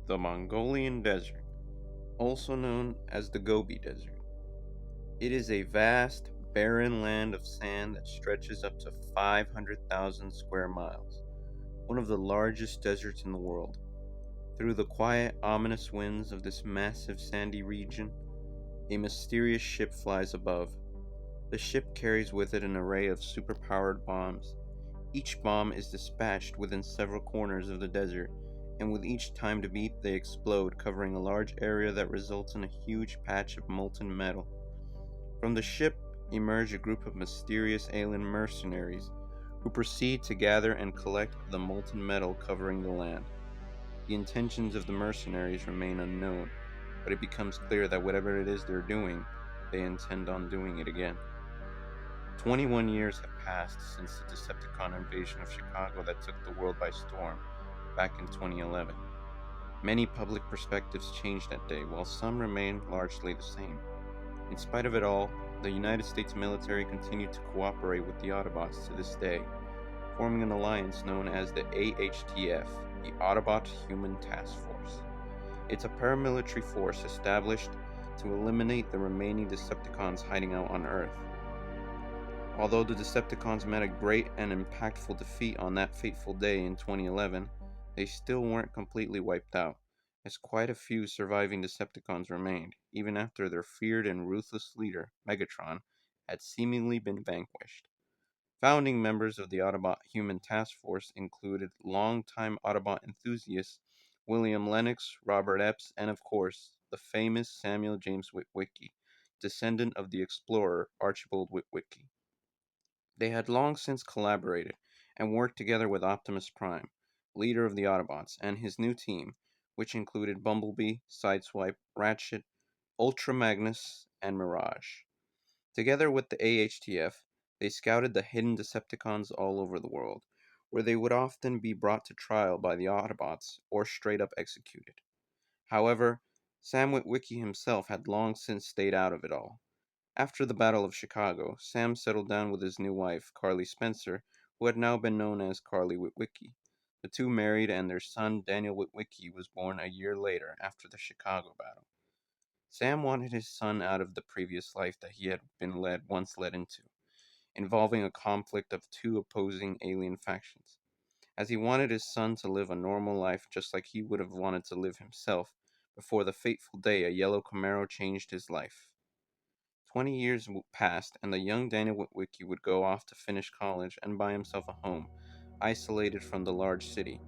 the Mongolian Desert, also known as the Gobi Desert. It is a vast, barren land of sand that stretches up to 500,000 square miles, one of the largest deserts in the world. Through the quiet, ominous winds of this massive sandy region, a mysterious ship flies above. The ship carries with it an array of superpowered bombs. Each bomb is dispatched within several corners of the desert, and with each time to beat, they explode, covering a large area that results in a huge patch of molten metal. From the ship emerge a group of mysterious alien mercenaries who proceed to gather and collect the molten metal covering the land. The intentions of the mercenaries remain unknown, but it becomes clear that whatever it is they're doing, they intend on doing it again. 21 years have passed since the Decepticon invasion of Chicago that took the world by storm back in 2011. Many public perspectives changed that day, while some remain largely the same. In spite of it all, the United States military continued to cooperate with the Autobots to this day, forming an alliance known as the AHTF, the Autobot Human Task Force. It's a paramilitary force established to eliminate the remaining Decepticons hiding out on Earth. Although the Decepticons met a great and impactful defeat on that fateful day in 2011, they still weren't completely wiped out, as quite a few surviving Decepticons remained, even after their feared and ruthless leader, Megatron, had seemingly been vanquished. Founding members of the Autobot Human Task Force included longtime Autobot enthusiasts William Lennox, Robert Epps, and of course, the famous Samuel James Witwicky, descendant of the explorer Archibald Witwicky. They had long since collaborated and worked together with Optimus Prime, leader of the Autobots, and his new team, which included Bumblebee, Sideswipe, Ratchet, Ultra Magnus, and Mirage. Together with the AHTF, they scouted the hidden Decepticons all over the world, where they would often be brought to trial by the Autobots or straight up executed. However, Sam Witwicky himself had long since stayed out of it all. After the Battle of Chicago, Sam settled down with his new wife, Carly Spencer, who had now been known as Carly Witwicky. The two married, and their son, Daniel Witwicky, was born a year later after the Chicago battle. Sam wanted his son out of the previous life that he had been once led into, involving a conflict of two opposing alien factions, as he wanted his son to live a normal life just like he would have wanted to live himself before the fateful day a yellow Camaro changed his life. 20 years passed, and the young Daniel Witwicky would go off to finish college and buy himself a home, isolated from the large city,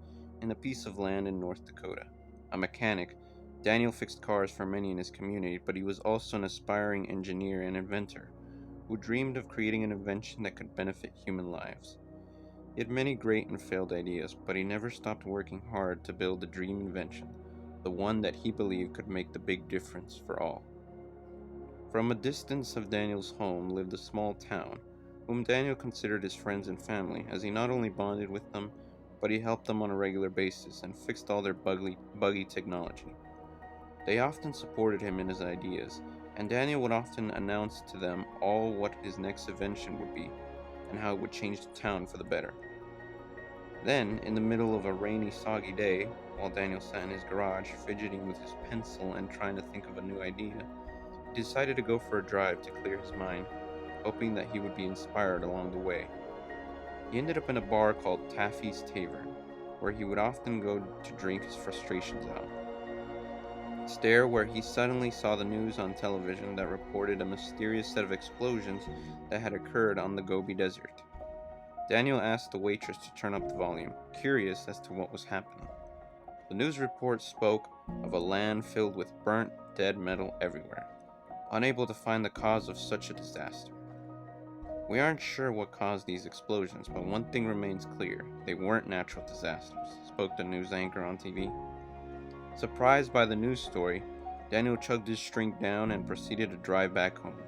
in a piece of land in North Dakota. A mechanic, Daniel fixed cars for many in his community, but he was also an aspiring engineer and inventor, who dreamed of creating an invention that could benefit human lives. He had many great and failed ideas, but he never stopped working hard to build the dream invention, the one that he believed could make the big difference for all. From a distance of Daniel's home lived a small town, whom Daniel considered his friends and family, as he not only bonded with them, but he helped them on a regular basis and fixed all their buggy technology. They often supported him in his ideas, and Daniel would often announce to them all what his next invention would be, and how it would change the town for the better. Then, in the middle of a rainy, soggy day, while Daniel sat in his garage, fidgeting with his pencil and trying to think of a new idea, he decided to go for a drive to clear his mind, hoping that he would be inspired along the way. He ended up in a bar called Taffy's Tavern, where he would often go to drink his frustrations out. It's there where he suddenly saw the news on television that reported a mysterious set of explosions that had occurred on the Gobi Desert. Daniel asked the waitress to turn up the volume, curious as to what was happening. The news report spoke of a land filled with burnt, dead metal everywhere. Unable to find the cause of such a disaster. We aren't sure what caused these explosions, but one thing remains clear. They weren't natural disasters, spoke the news anchor on TV. Surprised by the news story, Daniel chugged his drink down and proceeded to drive back home.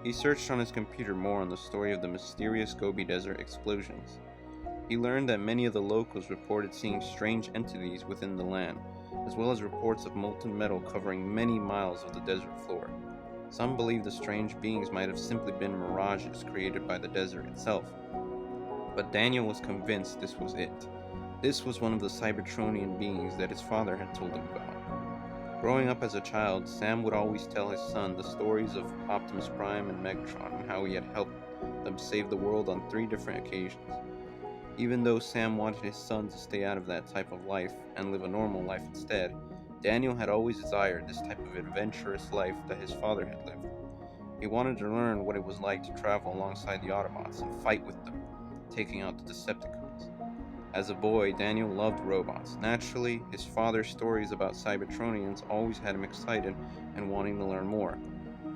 He searched on his computer more on the story of the mysterious Gobi Desert explosions. He learned that many of the locals reported seeing strange entities within the land, as well as reports of molten metal covering many miles of the desert floor. Some believe the strange beings might have simply been mirages created by the desert itself, but Daniel was convinced this was it. This was one of the Cybertronian beings that his father had told him about. Growing up as a child, Sam would always tell his son the stories of Optimus Prime and Megatron and how he had helped them save the world on three different occasions. Even though Sam wanted his son to stay out of that type of life and live a normal life instead, Daniel had always desired this type of adventurous life that his father had lived. He wanted to learn what it was like to travel alongside the Autobots and fight with them, taking out the Decepticons. As a boy, Daniel loved robots. Naturally, his father's stories about Cybertronians always had him excited and wanting to learn more.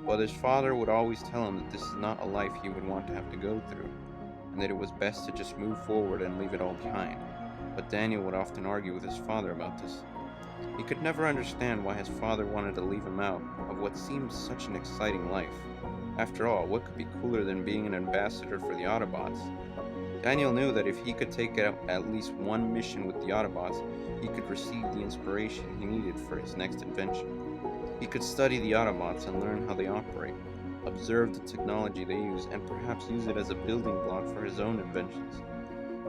But his father would always tell him that this is not a life he would want to have to go through, and that it was best to just move forward and leave it all behind. But Daniel would often argue with his father about this. He could never understand why his father wanted to leave him out of what seemed such an exciting life. After all, what could be cooler than being an ambassador for the Autobots? Daniel knew that if he could take out at least one mission with the Autobots, he could receive the inspiration he needed for his next invention. He could study the Autobots and learn how they operate, observe the technology they use, and perhaps use it as a building block for his own inventions.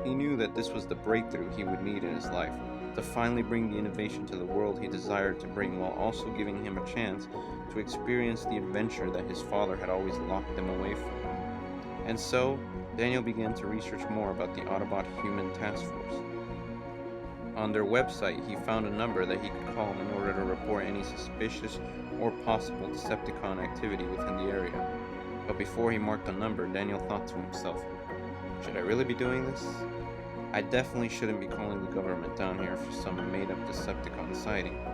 He knew that this was the breakthrough he would need in his life, to finally bring the innovation to the world he desired to bring while also giving him a chance to experience the adventure that his father had always locked him away from. And so, Daniel began to research more about the Autobot Human Task Force. On their website, he found a number that he could call in order to report any suspicious or possible Decepticon activity within the area. But before he marked the number, Daniel thought to himself, should I really be doing this? I definitely shouldn't be calling the government down here for some made-up Decepticon sighting.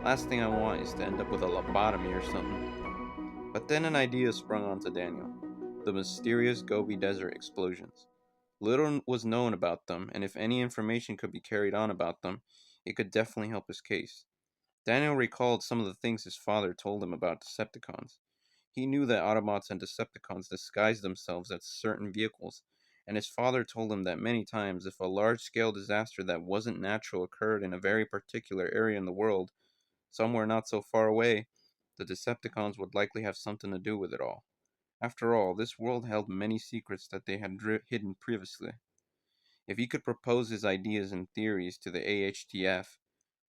Last thing I want is to end up with a lobotomy or something. But then an idea sprung onto Daniel. The mysterious Gobi Desert explosions. Little was known about them, and if any information could be carried on about them, it could definitely help his case. Daniel recalled some of the things his father told him about Decepticons. He knew that Autobots and Decepticons disguised themselves as certain vehicles, and his father told him that many times if a large-scale disaster that wasn't natural occurred in a very particular area in the world, somewhere not so far away, the Decepticons would likely have something to do with it all. After all, this world held many secrets that they had hidden previously. If he could propose his ideas and theories to the AHTF,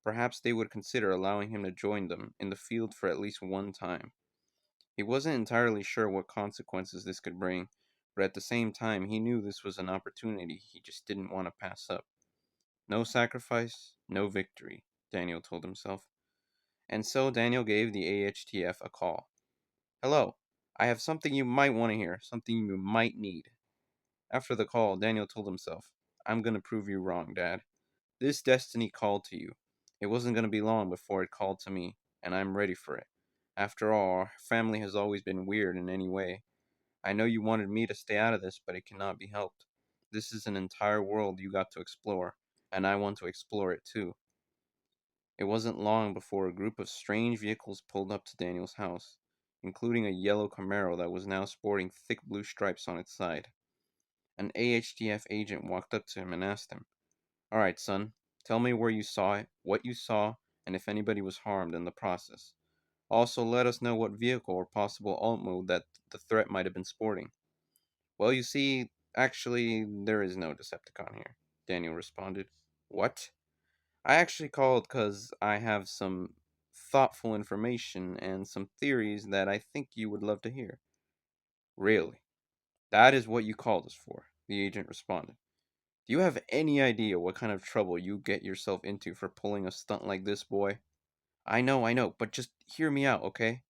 perhaps they would consider allowing him to join them in the field for at least one time. He wasn't entirely sure what consequences this could bring, but at the same time, he knew this was an opportunity he just didn't want to pass up. No sacrifice, no victory, Daniel told himself. And so Daniel gave the AHTF a call. Hello, I have something you might want to hear, something you might need. After the call, Daniel told himself, I'm going to prove you wrong, Dad. This destiny called to you. It wasn't going to be long before it called to me, and I'm ready for it. After all, our family has always been weird in any way. I know you wanted me to stay out of this, but it cannot be helped. This is an entire world you got to explore, and I want to explore it too. It wasn't long before a group of strange vehicles pulled up to Daniel's house, including a yellow Camaro that was now sporting thick blue stripes on its side. An AHTF agent walked up to him and asked him, all right, son, tell me where you saw it, what you saw, and if anybody was harmed in the process. Also, let us know what vehicle or possible alt mode that the threat might have been sporting. Well, you see, actually, there is no Decepticon here, Daniel responded. What? I actually called because I have some thoughtful information and some theories that I think you would love to hear. Really? That is what you called us for, the agent responded. Do you have any idea what kind of trouble you get yourself into for pulling a stunt like this, boy? I know, but just hear me out, okay?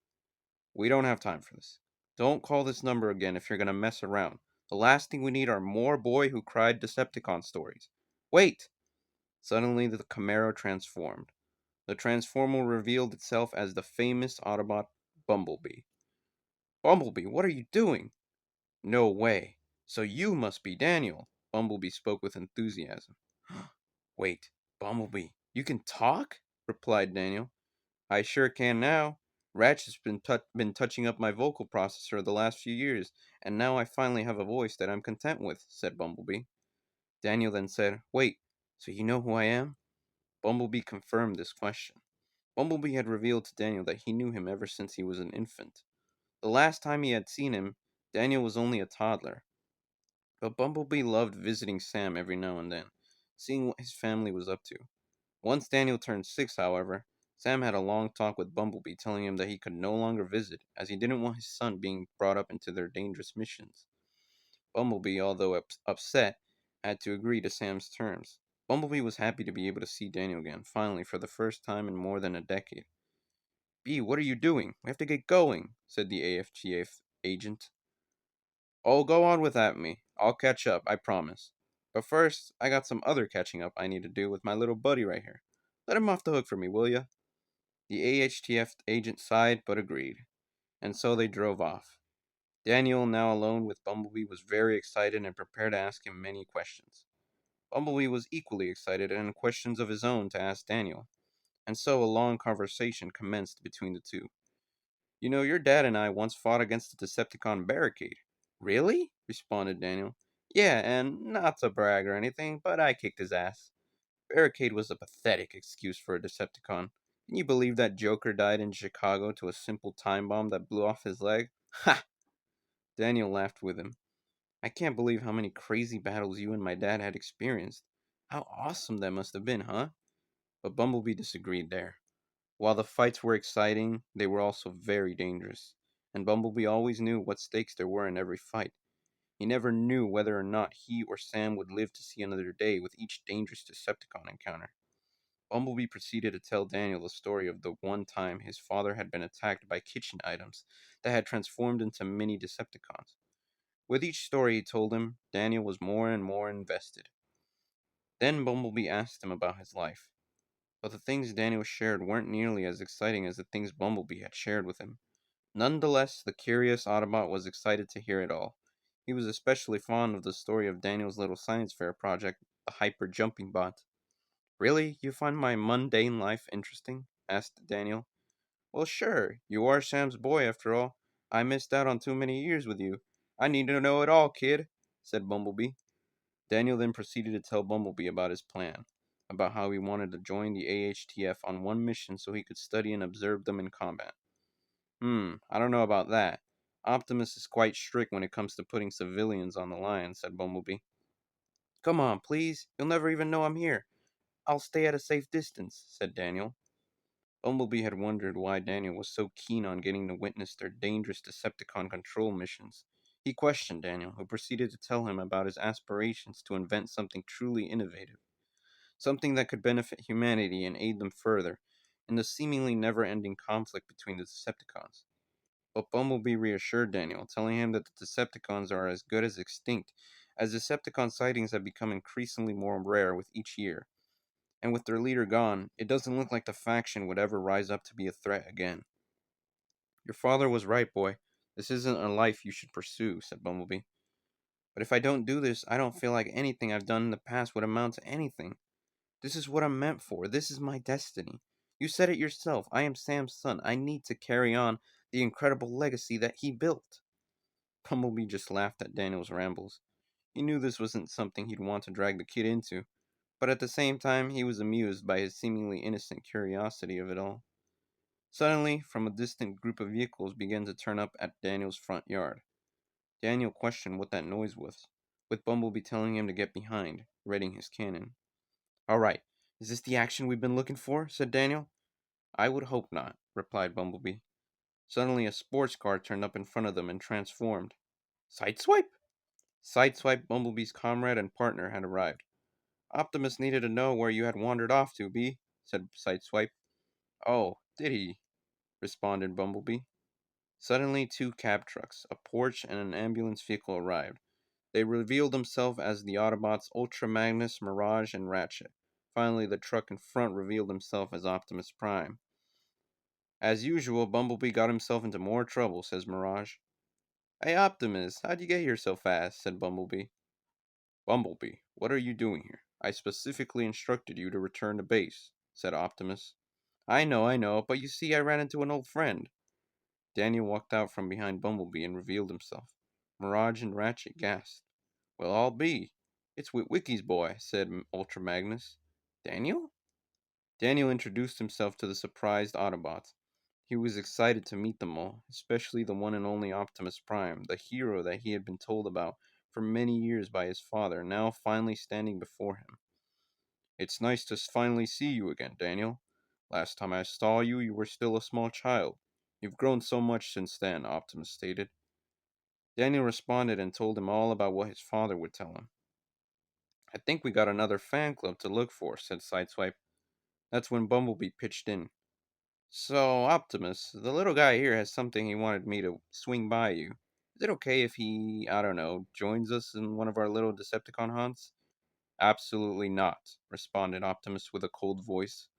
We don't have time for this. Don't call this number again if you're gonna mess around. The last thing we need are more boy who cried Decepticon stories. Wait! Suddenly the Camaro transformed. The transformer revealed itself as the famous Autobot Bumblebee. Bumblebee, what are you doing? No way. So you must be Daniel. Bumblebee spoke with enthusiasm. Wait, Bumblebee, you can talk? Replied Daniel. I sure can now. Ratchet's been touching up my vocal processor the last few years, and now I finally have a voice that I'm content with, said Bumblebee. Daniel then said, wait, so you know who I am? Bumblebee confirmed this question. Bumblebee had revealed to Daniel that he knew him ever since he was an infant. The last time he had seen him, Daniel was only a toddler, but Bumblebee loved visiting Sam every now and then. seeing what his family was up to. Once Daniel turned 6, however, Sam had a long talk with Bumblebee telling him that he could no longer visit, as he didn't want his son being brought up into their dangerous missions. Bumblebee, although upset, had to agree to Sam's terms. Bumblebee was happy to be able to see Daniel again, finally, for the first time in more than a decade. "B, what are you doing? We have to get going," said the AFGF agent. "Oh, go on without me. I'll catch up, I promise. But first, I got some other catching up I need to do with my little buddy right here. Let him off the hook for me, will ya?" The AHTF agent sighed but agreed, and so they drove off. Daniel, now alone with Bumblebee, was very excited and prepared to ask him many questions. Bumblebee was equally excited and had questions of his own to ask Daniel, and so a long conversation commenced between the two. "You know, your dad and I once fought against the Decepticon barricade." "Really?" responded Daniel. "Yeah, and not to brag or anything, but I kicked his ass. Barricade was a pathetic excuse for a Decepticon. Can you believe that Joker died in Chicago to a simple time bomb that blew off his leg?" "Ha!" Daniel laughed with him. "I can't believe how many crazy battles you and my dad had experienced. How awesome that must have been, huh?" But Bumblebee disagreed there. While the fights were exciting, they were also very dangerous, and Bumblebee always knew what stakes there were in every fight. He never knew whether or not he or Sam would live to see another day with each dangerous Decepticon encounter. Bumblebee proceeded to tell Daniel the story of the one time his father had been attacked by kitchen items that had transformed into mini Decepticons. With each story he told him, Daniel was more and more invested. Then Bumblebee asked him about his life, but the things Daniel shared weren't nearly as exciting as the things Bumblebee had shared with him. Nonetheless, the curious Autobot was excited to hear it all. He was especially fond of the story of Daniel's little science fair project, the Hyper Jumping Bot. "Really? You find my mundane life interesting?" asked Daniel. "Well, sure. You are Sam's boy, after all. I missed out on too many years with you. I need to know it all, kid," said Bumblebee. Daniel then proceeded to tell Bumblebee about his plan, about how he wanted to join the AHTF on one mission so he could study and observe them in combat. I don't know about that. Optimus is quite strict when it comes to putting civilians on the line," said Bumblebee. "Come on, please. You'll never even know I'm here. I'll stay at a safe distance," said Daniel. Bumblebee had wondered why Daniel was so keen on getting to witness their dangerous Decepticon control missions. He questioned Daniel, who proceeded to tell him about his aspirations to invent something truly innovative, something that could benefit humanity and aid them further in the seemingly never ending conflict between the Decepticons. But Bumblebee reassured Daniel, telling him that the Decepticons are as good as extinct, as Decepticon sightings have become increasingly more rare with each year. And with their leader gone, it doesn't look like the faction would ever rise up to be a threat again. "Your father was right, boy. This isn't a life you should pursue," said Bumblebee. "But if I don't do this, I don't feel like anything I've done in the past would amount to anything. This is what I'm meant for. This is my destiny. You said it yourself. I am Sam's son. I need to carry on the incredible legacy that he built." Bumblebee just laughed at Daniel's rambles. He knew this wasn't something he'd want to drag the kid into, but at the same time, he was amused by his seemingly innocent curiosity of it all. Suddenly, from a distant group of vehicles began to turn up at Daniel's front yard. Daniel questioned what that noise was, with Bumblebee telling him to get behind, readying his cannon. "All right, is this the action we've been looking for?" said Daniel. "I would hope not," replied Bumblebee. Suddenly, a sports car turned up in front of them and transformed. "Sideswipe?" Sideswipe, Bumblebee's comrade and partner, had arrived. "Optimus needed to know where you had wandered off to, Bee," said Sideswipe. "Oh, did he?" responded Bumblebee. Suddenly, two cab trucks, a Porsche, and an ambulance vehicle arrived. They revealed themselves as the Autobots Ultra Magnus, Mirage, and Ratchet. Finally, the truck in front revealed himself as Optimus Prime. "As usual, Bumblebee got himself into more trouble," says Mirage. "Hey, Optimus, how'd you get here so fast?" said Bumblebee. "Bumblebee, what are you doing here? I specifically instructed you to return to base," said Optimus. I know, but you see, I ran into an old friend." Daniel walked out from behind Bumblebee and revealed himself. Mirage and Ratchet gasped. "Well, I'll be. It's Witwicky's boy," said Ultra Magnus. "Daniel?" Daniel introduced himself to the surprised Autobots. He was excited to meet them all, especially the one and only Optimus Prime, the hero that he had been told about for many years by his father, now finally standing before him. It's nice to finally see you again, Daniel. Last time I saw you, you were still a small child. You've grown so much since then, Optimus stated. Daniel responded and told him all about what his father would tell him. I think we got another fan club to look for, said Sideswipe. That's when Bumblebee pitched in. So, Optimus, the little guy here has something he wanted me to swing by you. Is it okay if he, I don't know, joins us in one of our little Decepticon hunts? Absolutely not, responded Optimus with a cold voice.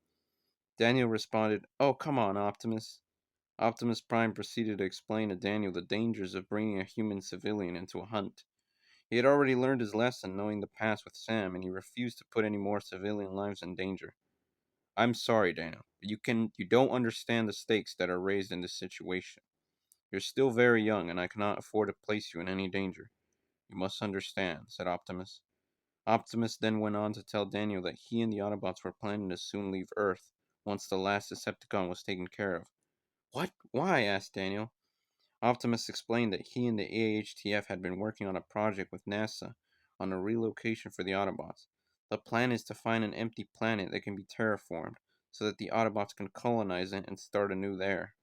Daniel responded, Oh, come on, Optimus. Optimus Prime proceeded to explain to Daniel the dangers of bringing a human civilian into a hunt. He had already learned his lesson knowing the past with Sam, and he refused to put any more civilian lives in danger. I'm sorry, Daniel, but you don't understand the stakes that are raised in this situation. You're still very young, and I cannot afford to place you in any danger. You must understand, said Optimus. Optimus then went on to tell Daniel that he and the Autobots were planning to soon leave Earth once the last Decepticon was taken care of. What? Why? Asked Daniel. Optimus explained that he and the AHTF had been working on a project with NASA on a relocation for the Autobots. The plan is to find an empty planet that can be terraformed so that the Autobots can colonize it and start anew there.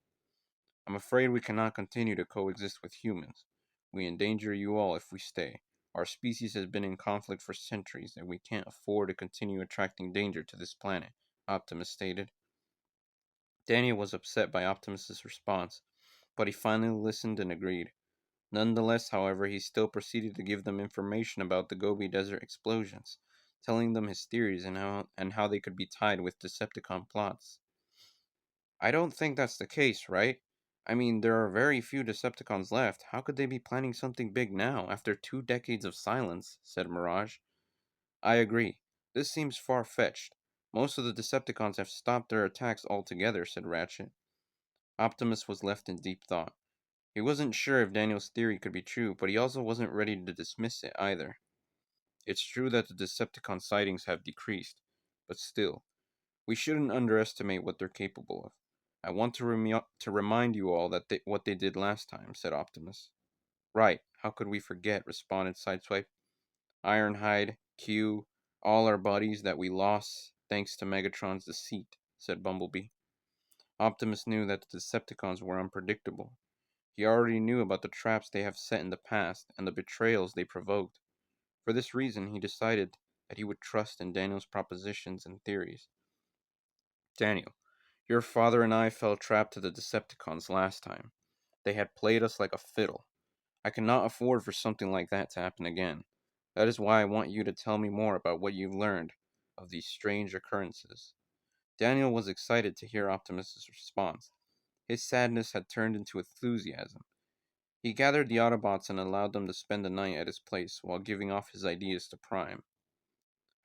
I'm afraid we cannot continue to coexist with humans. We endanger you all if we stay. Our species has been in conflict for centuries, and we can't afford to continue attracting danger to this planet, Optimus stated. Daniel was upset by Optimus's response, but he finally listened and agreed. Nonetheless, however, he still proceeded to give them information about the Gobi Desert explosions, telling them his theories and how they could be tied with Decepticon plots. I don't think that's the case, right? I mean, there are very few Decepticons left. How could they be planning something big now, after 2 decades of silence? Said Mirage. I agree. This seems far-fetched. Most of the Decepticons have stopped their attacks altogether, said Ratchet. Optimus was left in deep thought. He wasn't sure if Daniel's theory could be true, but he also wasn't ready to dismiss it either. It's true that the Decepticon sightings have decreased, but still, we shouldn't underestimate what they're capable of. I want to remind you all that what they did last time, said Optimus. Right, how could we forget, responded Sideswipe. Ironhide, Q, all our buddies that we lost thanks to Megatron's deceit, said Bumblebee. Optimus knew that the Decepticons were unpredictable. He already knew about the traps they have set in the past and the betrayals they provoked. For this reason, he decided that he would trust in Daniel's propositions and theories. Daniel, your father and I fell trapped to the Decepticons last time. They had played us like a fiddle. I cannot afford for something like that to happen again. That is why I want you to tell me more about what you've learned of these strange occurrences. Daniel was excited to hear Optimus's response. His sadness had turned into enthusiasm. He gathered the Autobots and allowed them to spend the night at his place while giving off his ideas to Prime.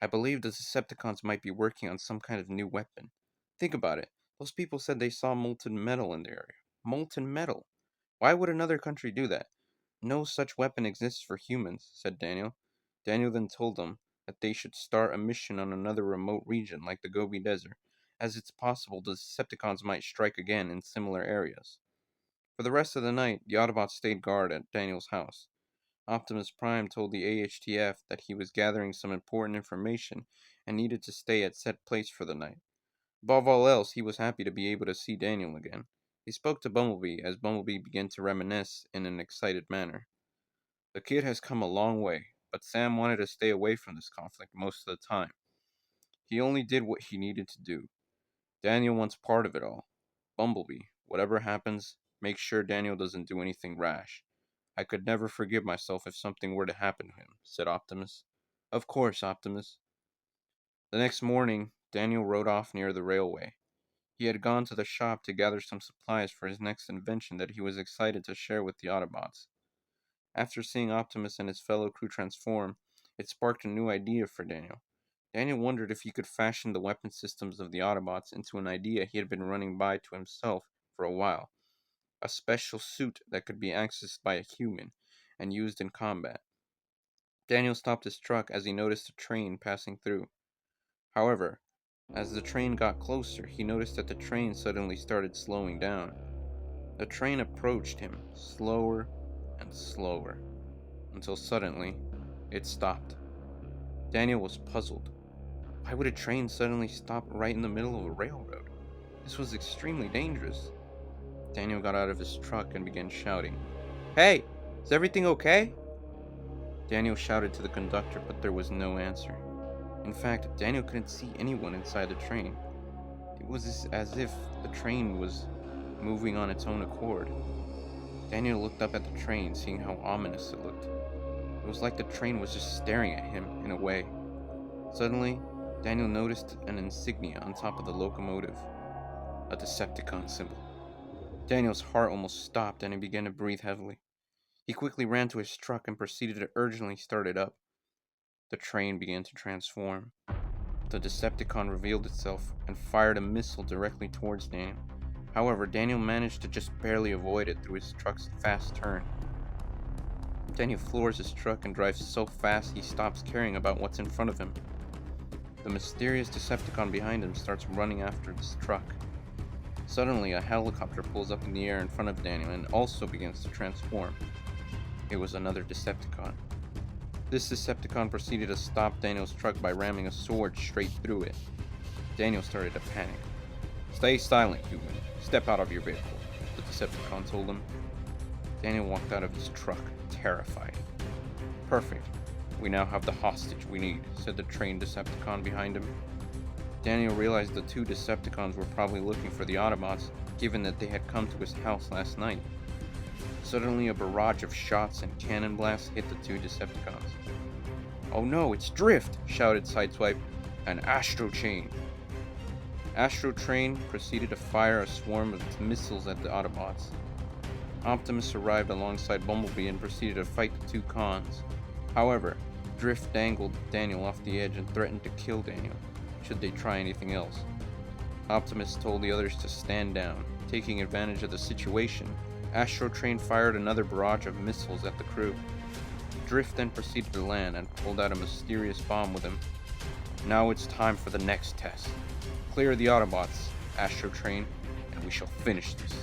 I believe the Decepticons might be working on some kind of new weapon. Think about it. Those people said they saw molten metal in the area. Molten metal? Why would another country do that? No such weapon exists for humans, said Daniel. Daniel then told them that they should start a mission on another remote region like the Gobi Desert, as it's possible the Decepticons might strike again in similar areas. For the rest of the night, the Autobots stayed guard at Daniel's house. Optimus Prime told the AHTF that he was gathering some important information and needed to stay at said place for the night. Above all else, he was happy to be able to see Daniel again. He spoke to Bumblebee as Bumblebee began to reminisce in an excited manner. The kid has come a long way, but Sam wanted to stay away from this conflict most of the time. He only did what he needed to do. Daniel wants part of it all. Bumblebee, whatever happens, make sure Daniel doesn't do anything rash. I could never forgive myself if something were to happen to him, said Optimus. Of course, Optimus. The next morning, Daniel rode off near the railway. He had gone to the shop to gather some supplies for his next invention that he was excited to share with the Autobots. After seeing Optimus and his fellow crew transform, it sparked a new idea for Daniel. Daniel wondered if he could fashion the weapon systems of the Autobots into an idea he had been running by to himself for a while. A special suit that could be accessed by a human and used in combat. Daniel stopped his truck as he noticed a train passing through. However, as the train got closer, he noticed that the train suddenly started slowing down. The train approached him slower and slower, until suddenly it stopped. Daniel was puzzled. Why would a train suddenly stop right in the middle of a railroad? This was extremely dangerous. Daniel got out of his truck and began shouting, "Hey, is everything okay?" Daniel shouted to the conductor, but there was no answer. In fact, Daniel couldn't see anyone inside the train. It was as if the train was moving on its own accord. Daniel looked up at the train, seeing how ominous it looked. It was like the train was just staring at him in a way. Suddenly, Daniel noticed an insignia on top of the locomotive, a Decepticon symbol. Daniel's heart almost stopped and he began to breathe heavily. He quickly ran to his truck and proceeded to urgently start it up. The train began to transform. The Decepticon revealed itself and fired a missile directly towards Daniel. However, Daniel managed to just barely avoid it through his truck's fast turn. Daniel floors his truck and drives so fast he stops caring about what's in front of him. The mysterious Decepticon behind him starts running after his truck. Suddenly, a helicopter pulls up in the air in front of Daniel and also begins to transform. It was another Decepticon. This Decepticon proceeded to stop Daniel's truck by ramming a sword straight through it. Daniel started to panic. "Stay silent, human. Step out of your vehicle," the Decepticon told him. Daniel walked out of his truck, terrified. "Perfect. We now have the hostage we need," said the trained Decepticon behind him. Daniel realized the two Decepticons were probably looking for the Autobots, given that they had come to his house last night. Suddenly, a barrage of shots and cannon blasts hit the two Decepticons. "Oh no, it's Drift!" shouted Sideswipe. "An Astro Chain!" Astro Train proceeded to fire a swarm of missiles at the Autobots. Optimus arrived alongside Bumblebee and proceeded to fight the two cons. However, Drift dangled Daniel off the edge and threatened to kill Daniel should they try anything else. Optimus told the others to stand down. Taking advantage of the situation, Astro Train fired another barrage of missiles at the crew. Drift then proceeded to land and pulled out a mysterious bomb with him. "Now it's time for the next test. Clear the Autobots, Astro Train, and we shall finish this."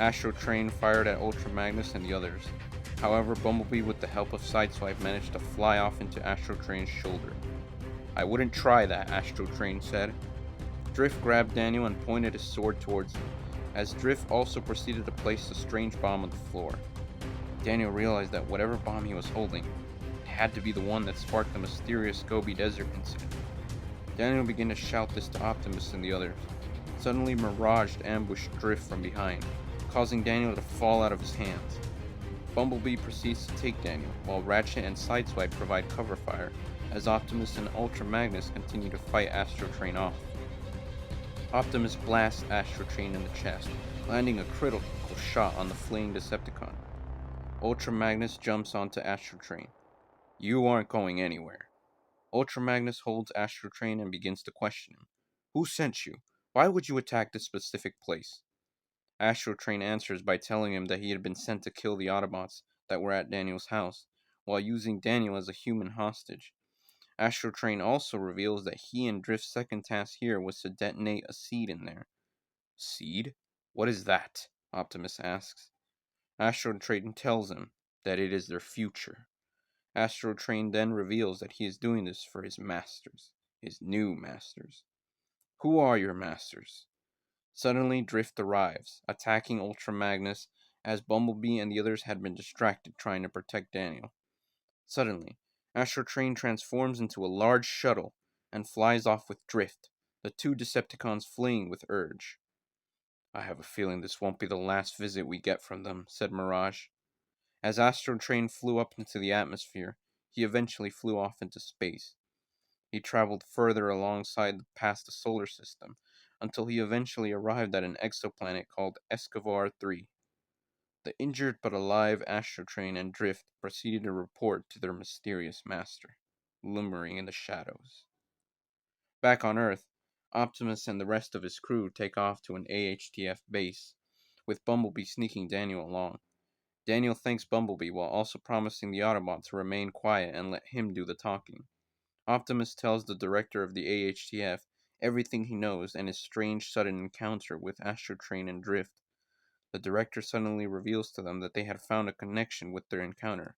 Astro Train fired at Ultra Magnus and the others. However, Bumblebee, with the help of Sideswipe, managed to fly off into Astro Train's shoulder. "I wouldn't try that," Astro Train said. Drift grabbed Daniel and pointed his sword towards him, as Drift also proceeded to place the strange bomb on the floor. Daniel realized that whatever bomb he was holding, it had to be the one that sparked the mysterious Gobi Desert incident. Daniel began to shout this to Optimus and the others. Suddenly, Mirage ambushed Drift from behind, causing Daniel to fall out of his hands. Bumblebee proceeds to take Daniel, while Ratchet and Sideswipe provide cover fire, as Optimus and Ultra Magnus continue to fight Astro Train off. Optimus blasts Astro Train in the chest, landing a critical shot on the fleeing Decepticon. Ultra Magnus jumps onto Astro Train. "You aren't going anywhere." Ultra Magnus holds Astro Train and begins to question him. "Who sent you? Why would you attack this specific place?" Astro Train answers by telling him that he had been sent to kill the Autobots that were at Daniel's house, while using Daniel as a human hostage. Astro Train also reveals that he and Drift's second task here was to detonate a seed in there. "Seed? What is that?" Optimus asks. Astro Train tells him that it is their future. Astro Train then reveals that he is doing this for his masters, his new masters. "Who are your masters?" Suddenly, Drift arrives, attacking Ultra Magnus, as Bumblebee and the others had been distracted trying to protect Daniel. Suddenly, Astro Train transforms into a large shuttle and flies off with Drift, the two Decepticons fleeing with Urge. "I have a feeling this won't be the last visit we get from them," said Mirage. As Astro Train flew up into the atmosphere, he eventually flew off into space. He traveled further alongside past the solar system, until he eventually arrived at an exoplanet called Escobar 3. The injured but alive Astro Train and Drift proceeded to report to their mysterious master, lumbering in the shadows. Back on Earth, Optimus and the rest of his crew take off to an AHTF base, with Bumblebee sneaking Daniel along. Daniel thanks Bumblebee while also promising the Autobot to remain quiet and let him do the talking. Optimus tells the director of the AHTF everything he knows and his strange sudden encounter with Astro Train and Drift. The director suddenly reveals to them that they had found a connection with their encounter.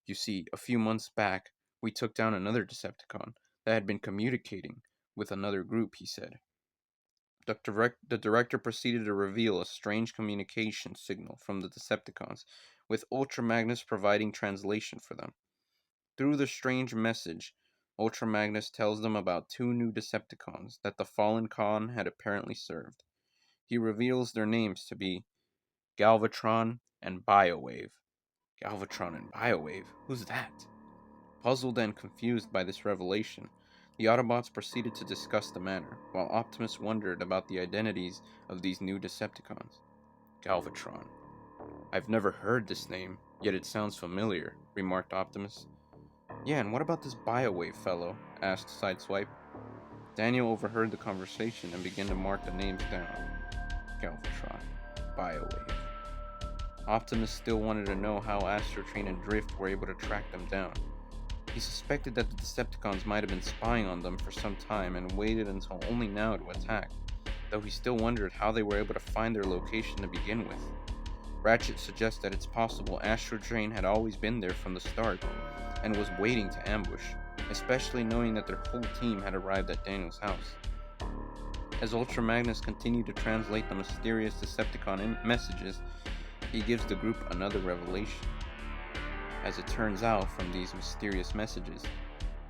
"You see, a few months back, we took down another Decepticon, that had been communicating with another group, he said. The director proceeded to reveal a strange communication signal from the Decepticons, with Ultra Magnus providing translation for them. Through the strange message, Ultra Magnus tells them about two new Decepticons that the fallen Khan had apparently served. He reveals their names to be Galvatron and Biowave. Galvatron and Biowave? Who's that? Puzzled and confused by this revelation, the Autobots proceeded to discuss the matter, while Optimus wondered about the identities of these new Decepticons. Galvatron. I've never heard this name, yet it sounds familiar, remarked Optimus. Yeah, and what about this Biowave fellow? Asked Sideswipe. Daniel overheard the conversation and began to mark the names down. Galvatron. Biowave. Optimus still wanted to know how Astrotrain and Drift were able to track them down. He suspected that the Decepticons might have been spying on them for some time and waited until only now to attack, though he still wondered how they were able to find their location to begin with. Ratchet suggests that it's possible Astrotrain had always been there from the start and was waiting to ambush, especially knowing that their whole team had arrived at Daniel's house. As Ultra Magnus continued to translate the mysterious Decepticon messages, he gives the group another revelation. As it turns out from these mysterious messages,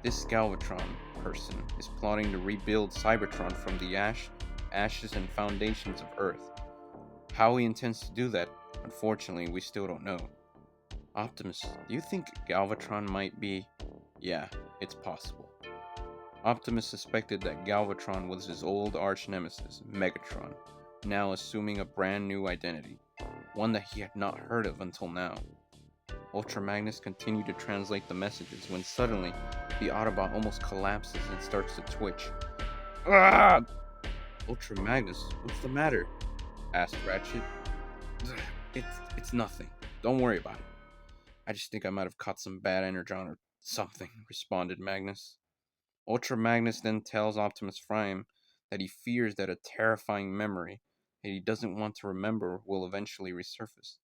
this Galvatron person is plotting to rebuild Cybertron from the ashes and foundations of Earth. How he intends to do that, unfortunately, we still don't know. Optimus, do you think Galvatron might be... Yeah, it's possible. Optimus suspected that Galvatron was his old arch-nemesis, Megatron, now assuming a brand new identity, one that he had not heard of until now. Ultra Magnus continued to translate the messages when suddenly the Autobot almost collapses and starts to twitch. Ah! Ultra Magnus, what's the matter? Asked Ratchet. It's nothing. Don't worry about it. I just think I might have caught some bad energon or something, responded Magnus. Ultra Magnus then tells Optimus Prime that he fears that a terrifying memory that he doesn't want to remember will eventually resurface.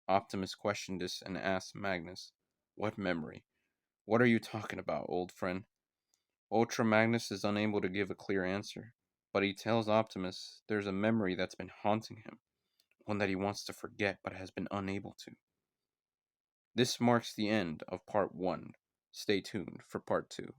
Optimus questioned this and asked Magnus, "What memory? What are you talking about, old friend?" Ultra Magnus is unable to give a clear answer, but he tells Optimus there's a memory that's been haunting him, one that he wants to forget but has been unable to. This marks the end of Part 1. Stay tuned for Part 2.